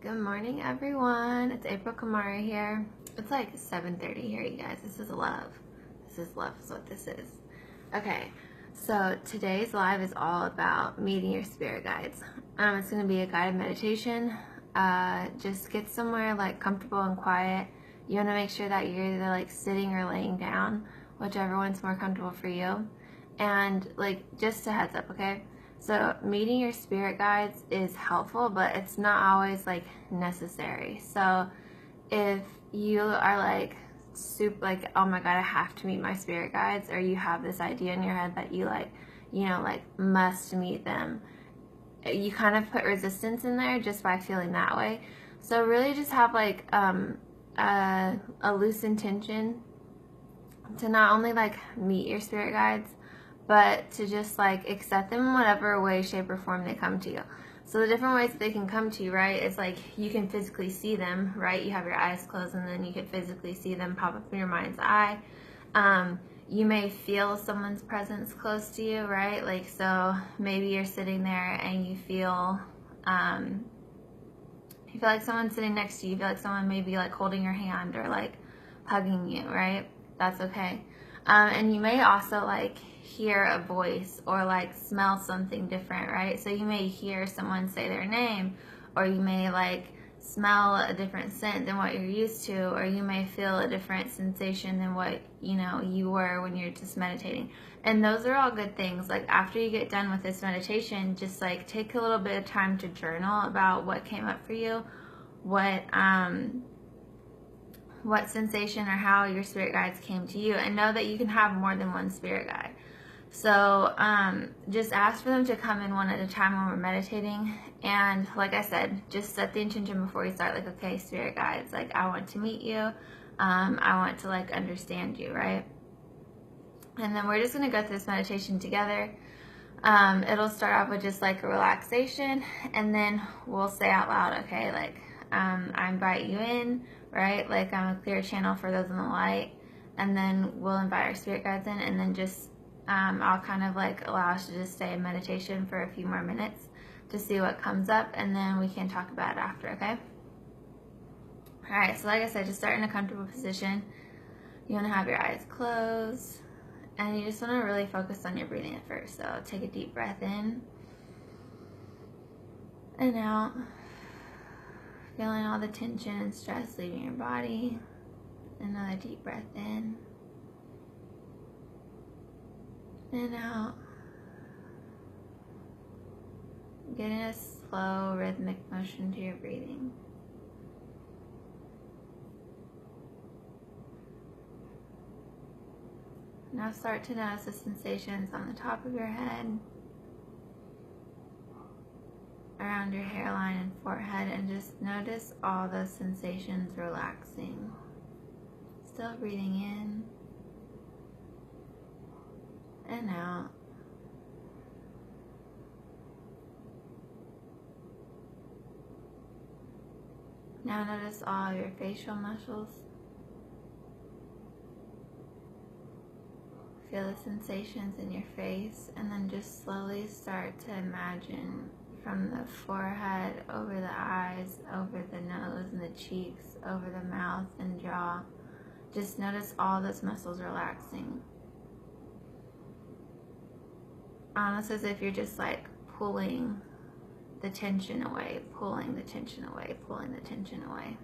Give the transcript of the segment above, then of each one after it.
Good morning, everyone. It's April Kamara here. It's like 7:30 here, you guys. This is love. This is love is what this is. Okay, so today's live is all about meeting your spirit guides. It's going to be a guided meditation. Just get somewhere like comfortable and quiet. You want to make sure that you're either like sitting or laying down, whichever one's more comfortable for you. And like, just a heads up, okay? So meeting your spirit guides is helpful, but it's not always like necessary. So if you are like super like, oh my god, I have to meet my spirit guides, or you have this idea in your head that you like, like must meet them, you kind of put resistance in there just by feeling that way. So really just have like a loose intention to not only like meet your spirit guides, but to just like accept them in whatever way, shape, or form they come to you. So the different ways that they can come to you, right, is like you can physically see them, right? You have your eyes closed and then you can physically see them pop up in your mind's eye. You may feel someone's presence close to you, right? Like, so maybe you're sitting there and you feel like someone's sitting next to you. You feel like someone may be like holding your hand or like hugging you, right? That's okay. And you may also like hear a voice or like smell something different, right? So you may hear someone say their name, or you may like smell a different scent than what you're used to, or you may feel a different sensation than what you were when you're just meditating. And those are all good things. Like, after you get done with this meditation, just like take a little bit of time to journal about what came up for you, what sensation or how your spirit guides came to you, and know that you can have more than one spirit guide. So just ask for them to come in one at a time when we're meditating. And like I said, just set the intention before you start, like, okay, spirit guides, like, I want to meet you. I want to like understand you, right? And then we're just going to go through this meditation together. It'll start off with just like a relaxation, and then we'll say out loud, okay, like, I invite you in, right? Like, I'm a clear channel for those in the light. And then we'll invite our spirit guides in, and then just I'll kind of like allow us to just stay in meditation for a few more minutes to see what comes up, and then we can talk about it after, okay? All right, so like I said, just start in a comfortable position. You want to have your eyes closed, and you just want to really focus on your breathing at first. So take a deep breath in and out, feeling all the tension and stress leaving your body. Another deep breath in and out. Getting a slow, rhythmic motion to your breathing. Now start to notice the sensations on the top of your head, around your hairline and forehead, and just notice all those sensations relaxing. Still breathing in and out. Now notice all your facial muscles. Feel the sensations in your face, and then just slowly start to imagine from the forehead, over the eyes, over the nose and the cheeks, over the mouth and jaw. Just notice all those muscles relaxing. Almost as if you're just like pulling the tension away, pulling the tension away, pulling the tension away.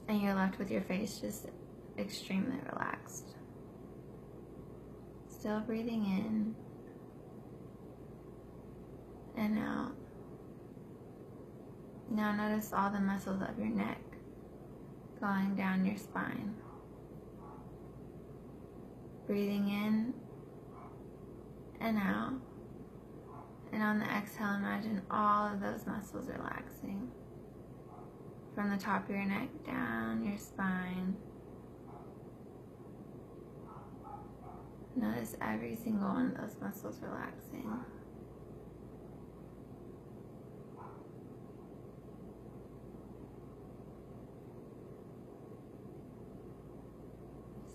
And you're left with your face just extremely relaxed. Still breathing in and out. Now notice all the muscles of your neck going down your spine. Breathing in and out. And on the exhale, imagine all of those muscles relaxing. From the top of your neck down your spine. Notice every single one of those muscles relaxing.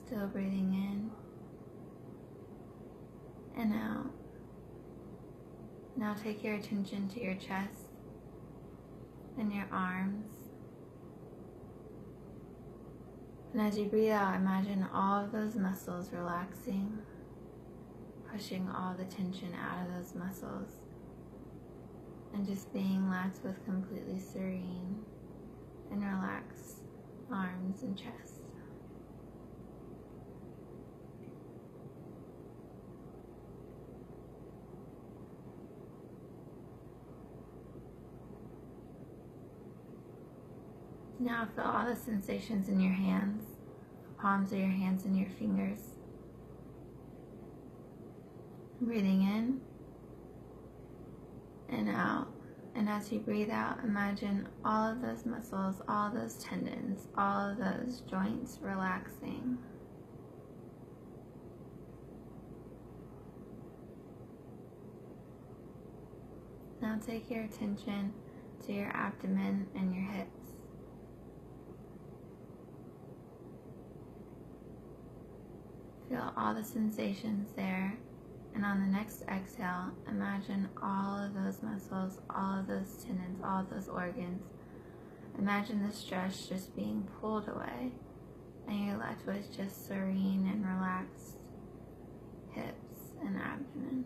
Still breathing in and out. Now take your attention to your chest, and your arms. And as you breathe out, imagine all of those muscles relaxing, pushing all the tension out of those muscles, and just being left with completely serene and relaxed arms and chest. Now feel all the sensations in your hands, the palms of your hands and your fingers. Breathing in and out. And as you breathe out, imagine all of those muscles, all of those tendons, all of those joints relaxing. Now take your attention to your abdomen and your hips. Feel all the sensations there, and on the next exhale, imagine all of those muscles, all of those tendons, all of those organs. Imagine the stress just being pulled away, and you're left with just serene and relaxed hips and abdomen.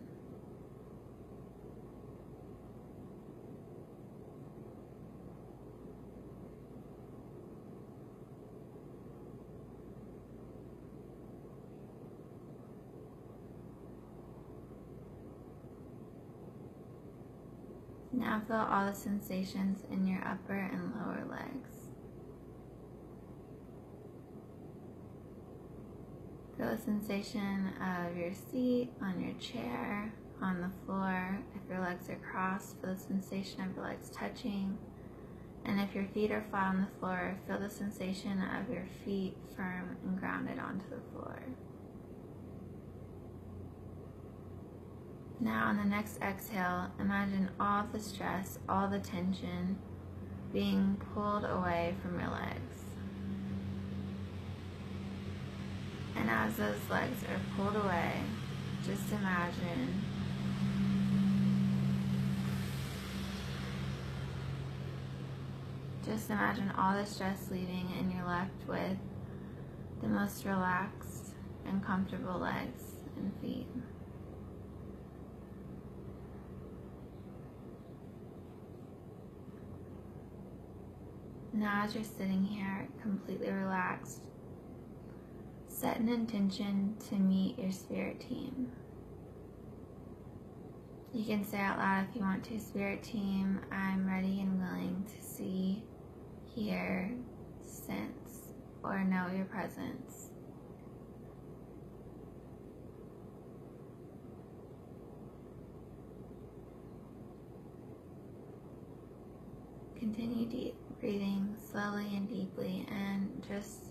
Now feel all the sensations in your upper and lower legs. Feel the sensation of your seat, on your chair, on the floor. If your legs are crossed, feel the sensation of your legs touching. And if your feet are flat on the floor, feel the sensation of your feet firm and grounded onto the floor. Now on the next exhale, imagine all the stress, all the tension being pulled away from your legs. And as those legs are pulled away, just imagine all the stress leaving, and you're left with the most relaxed and comfortable legs and feet. Now as you're sitting here completely relaxed, set an intention to meet your spirit team. You can say out loud if you want to, Spirit team, I'm ready and willing to see, hear, sense, or know your presence. Continue deep breathing slowly and deeply, and just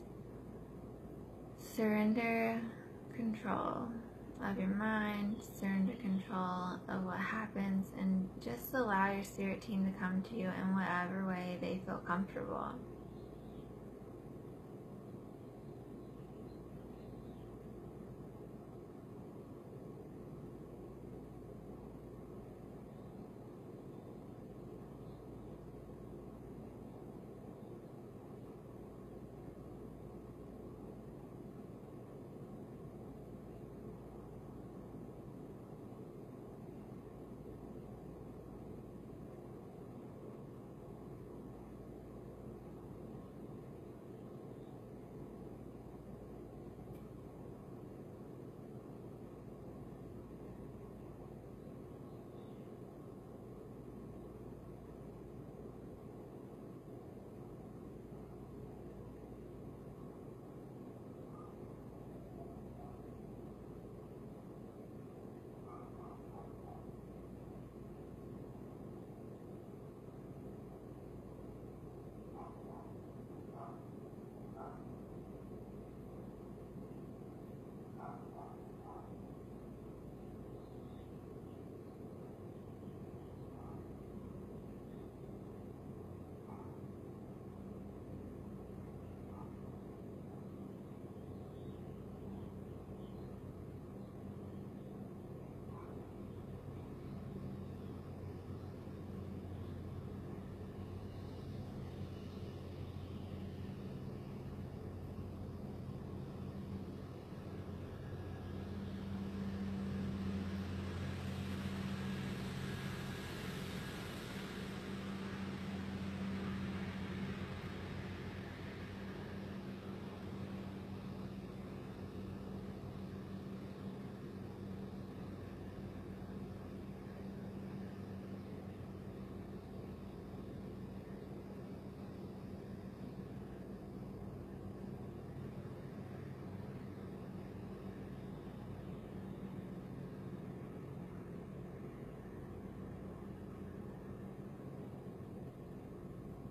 surrender control of your mind, surrender control of what happens, and just allow your spirit team to come to you in whatever way they feel comfortable.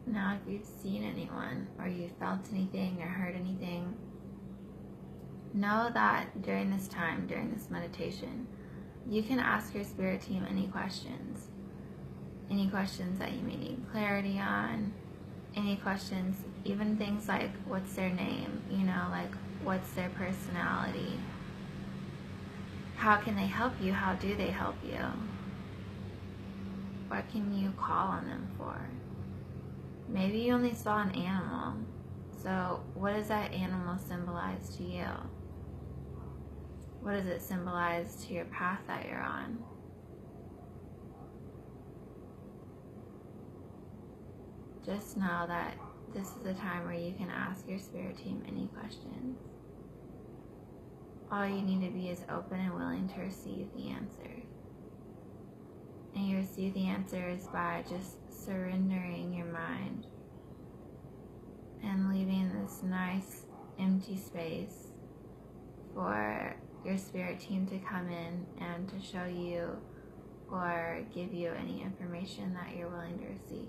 Now, if you've seen anyone or you felt anything or heard anything, know that during this time, during this meditation, you can ask your spirit team any questions. Any questions that you may need clarity on. Any questions, even things like what's their name, like what's their personality. How can they help you? How do they help you? What can you call on them for? Maybe you only saw an animal. So what does that animal symbolize to you? What does it symbolize to your path that you're on? Just know that this is a time where you can ask your spirit team any questions. All you need to be is open and willing to receive the answers. And you receive the answers by just surrendering your mind and leaving this nice empty space for your spirit team to come in and to show you or give you any information that you're willing to receive.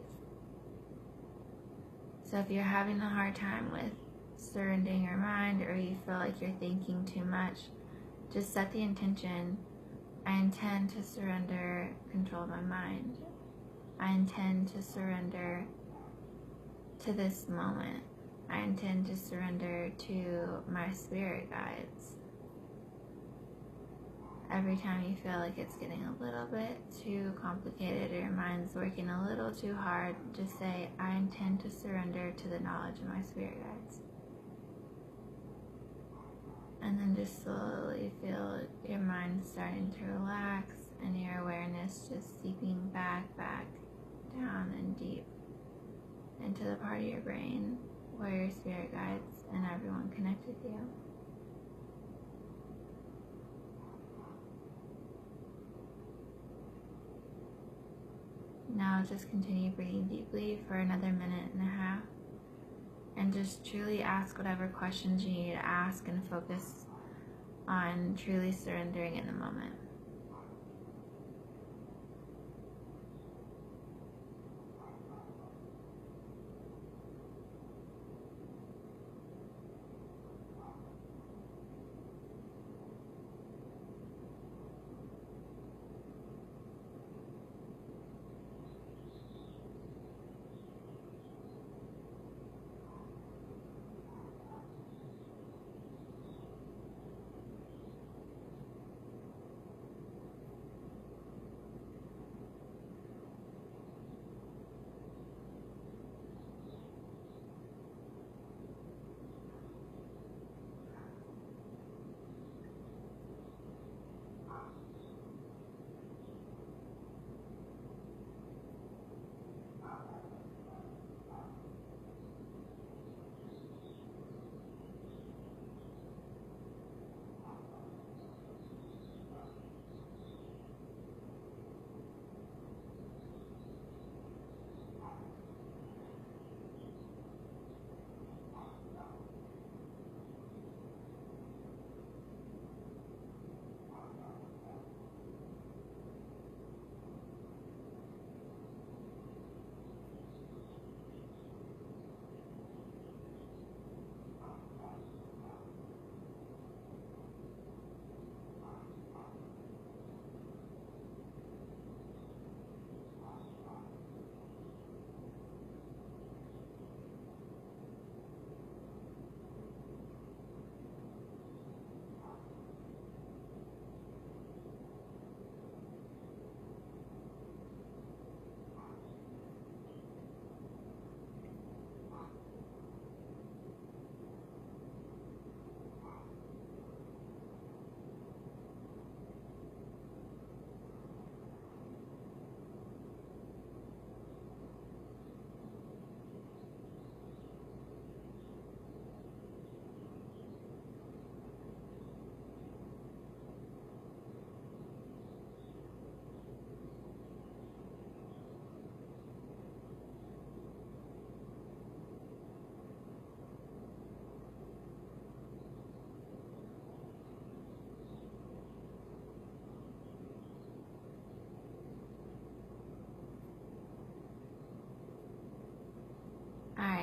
So if you're having a hard time with surrendering your mind, or you feel like you're thinking too much, just set the intention: I intend to surrender control of my mind. I intend to surrender to this moment. I intend to surrender to my spirit guides. Every time you feel like it's getting a little bit too complicated or your mind's working a little too hard, just say, I intend to surrender to the knowledge of my spirit guides. And then just slowly feel your mind starting to relax and your awareness just seeping back down and deep into the part of your brain where your spirit guides and everyone connect with you. Now just continue breathing deeply for another 1.5 minutes and just truly ask whatever questions you need to ask and focus on truly surrendering in the moment.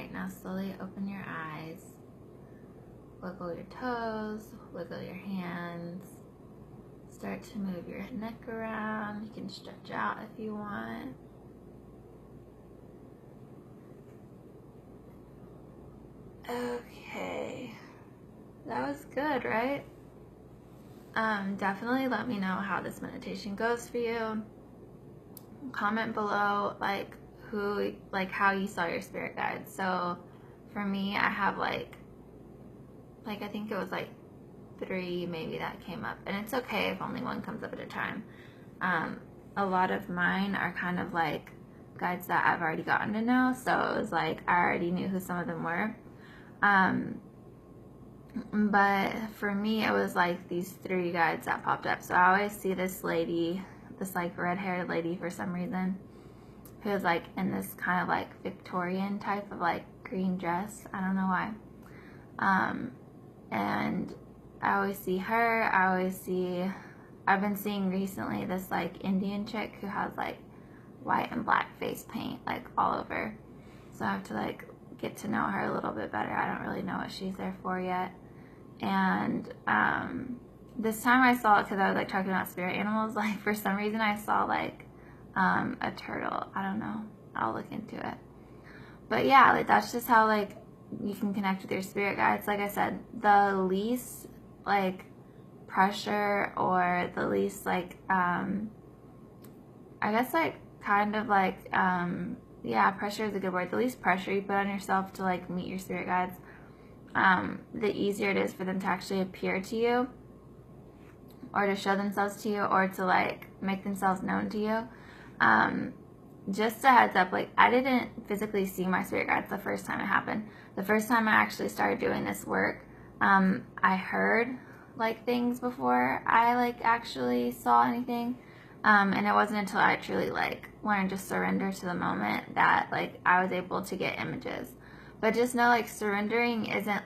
Alright, now slowly open your eyes. Wiggle your toes, wiggle your hands. Start to move your neck around. You can stretch out if you want. Okay. That was good, right? Definitely let me know how this meditation goes for you. Comment below how you saw your spirit guides. So for me, I have like I think it was like 3 maybe that came up, and it's okay if only one comes up at a time. A lot of mine are kind of like guides that I've already gotten to know, so it was like I already knew who some of them were. But for me, it was like these 3 guides that popped up. So I always see this lady, this like red-haired lady for some reason, who's like in this kind of like Victorian type of like green dress. I don't know why. And I always see her. I've been seeing recently this like Indian chick who has like white and black face paint like all over. So I have to like get to know her a little bit better. I don't really know what she's there for yet. And this time I saw it because I was like talking about spirit animals. Like for some reason I saw like a turtle. I don't know. I'll look into it. But yeah, like that's just how like you can connect with your spirit guides. Like I said, the least like pressure, or the least like I guess like kind of like yeah, pressure is a good word. The least pressure you put on yourself to like meet your spirit guides, the easier it is for them to actually appear to you, or to show themselves to you, or to like make themselves known to you. Just a heads up, like I didn't physically see my spirit guides the first time it happened. The first time I actually started doing this work, I heard like things before I like actually saw anything. And it wasn't until I truly like learned to surrender to the moment that like I was able to get images. But just know like surrendering isn't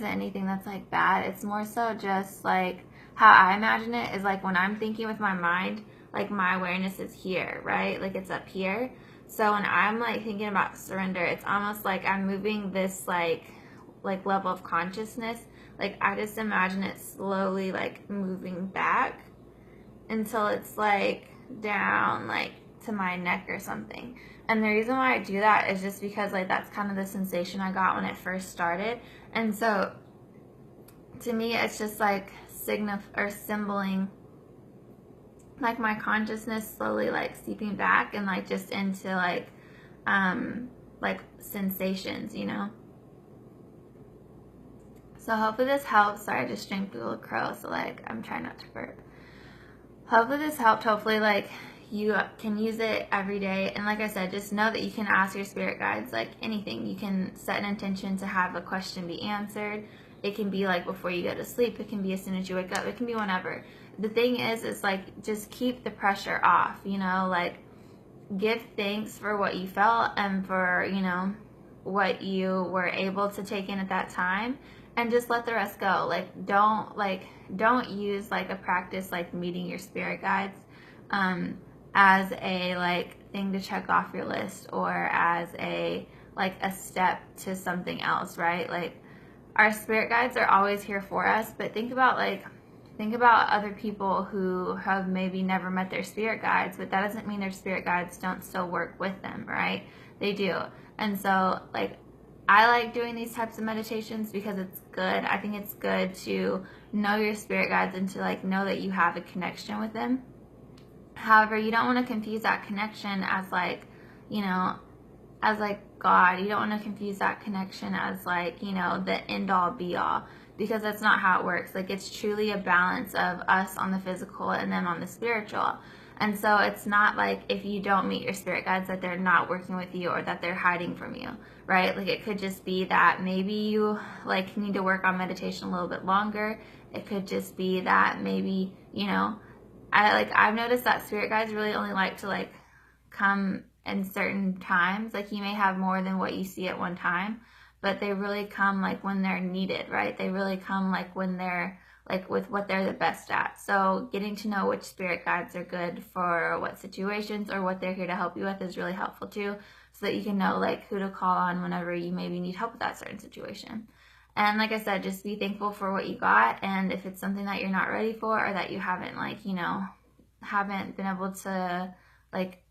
anything that's like bad. It's more so just like how I imagine it is like when I'm thinking with my mind, like my awareness is here, right? Like it's up here. So when I'm like thinking about surrender, it's almost like I'm moving this like level of consciousness. Like I just imagine it slowly like moving back until it's like down like to my neck or something. And the reason why I do that is just because like that's kind of the sensation I got when it first started. And so to me it's just like symboling like my consciousness slowly like seeping back and like just into like sensations, you know. So hopefully this helps. Sorry, I just drank a little crow, so like I'm trying not to burp. Hopefully this helped. Hopefully like you can use it every day. And like I said, just know that you can ask your spirit guides like anything. You can set an intention to have a question be answered. It can be like before you go to sleep. It can be as soon as you wake up. It can be whenever. The thing is like just keep the pressure off, you know, like give thanks for what you felt and for, you know, what you were able to take in at that time, and just let the rest go. Like don't use like a practice like meeting your spirit guides as a like thing to check off your list, or as a like a step to something else, right? Like our spirit guides are always here for us, but think about other people who have maybe never met their spirit guides, but that doesn't mean their spirit guides don't still work with them, right? They do. And so like I like doing these types of meditations because it's good. I think it's good to know your spirit guides and to like know that you have a connection with them. However, you don't want to confuse that connection as like, you know, as like God. You don't want to confuse that connection as like, you know, the end all be all, because that's not how it works. Like it's truly a balance of us on the physical and them on the spiritual. And so it's not like if you don't meet your spirit guides that they're not working with you or that they're hiding from you, right? Like it could just be that maybe you like need to work on meditation a little bit longer. It could just be that maybe, you know, I've noticed that spirit guides really only like to like come in certain times. Like you may have more than what you see at one time, but they really come like when they're needed, right? They really come like when they're like with what they're the best at. So getting to know which spirit guides are good for what situations or what they're here to help you with is really helpful too, so that you can know like who to call on whenever you maybe need help with that certain situation. And like I said, just be thankful for what you got, and if it's something that you're not ready for or that you haven't like, you know, haven't been able to like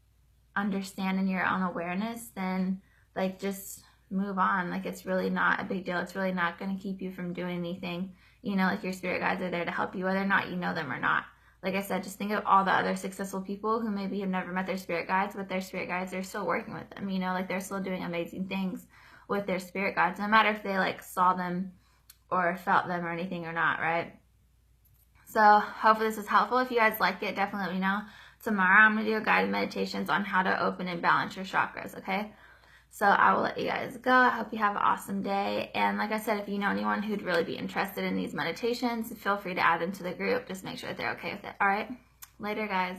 understand in your own awareness, then like just move on. Like it's really not a big deal. It's really not going to keep you from doing anything. You know, like your spirit guides are there to help you whether or not you know them or not. Like I said, just think of all the other successful people who maybe have never met their spirit guides, but their spirit guides are still working with them. You know, like they're still doing amazing things with their spirit guides, no matter if they like saw them or felt them or anything or not, right? So hopefully this is helpful. If you guys like it, definitely let me know. Tomorrow I'm going to do a guided meditations on how to open and balance your chakras, okay? So I will let you guys go. I hope you have an awesome day. And like I said, if you know anyone who'd really be interested in these meditations, feel free to add them to the group. Just make sure that they're okay with it. All right? Later, guys.